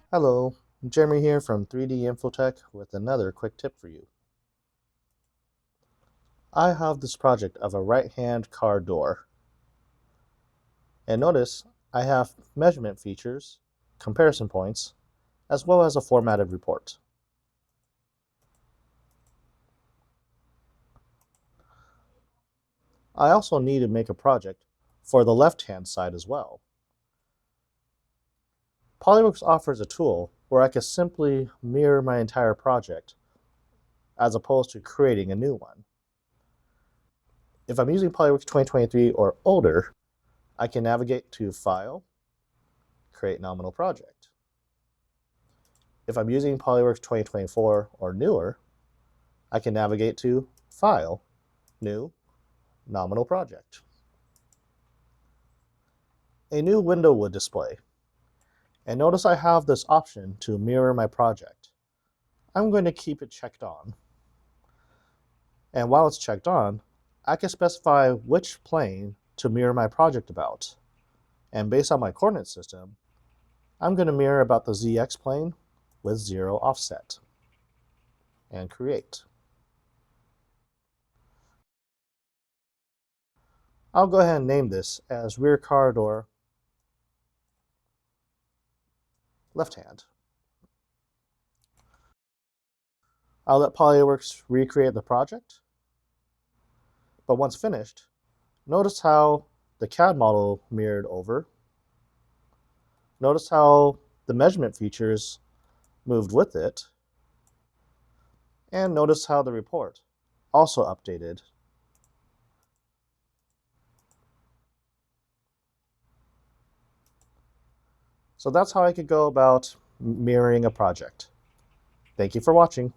Hello, Jeremy here from 3D Infotech with another quick tip for you. I have this project of a right-hand car door. And notice I have measurement features, comparison points, as well as a formatted report. I also need to make a project for the left-hand side as well. PolyWorks offers a tool where I can simply mirror my entire project as opposed to creating a new one. If I'm using PolyWorks 2023 or older, I can navigate to File, Create Nominal Project. If I'm using PolyWorks 2024 or newer, I can navigate to File, New, Nominal Project. A new window would display. And notice I have this option to mirror my project. I'm going to keep it checked on. And while it's checked on, I can specify which plane to mirror my project about. And based on my coordinate system, I'm going to mirror about the ZX plane with 0 offset. And create. I'll go ahead and name this as rear car door left hand. I'll let PolyWorks recreate the project. But once finished, notice how the CAD model mirrored over. Notice how the measurement features moved with it. And notice how the report also updated. So that's how I could go about mirroring a project. Thank you for watching.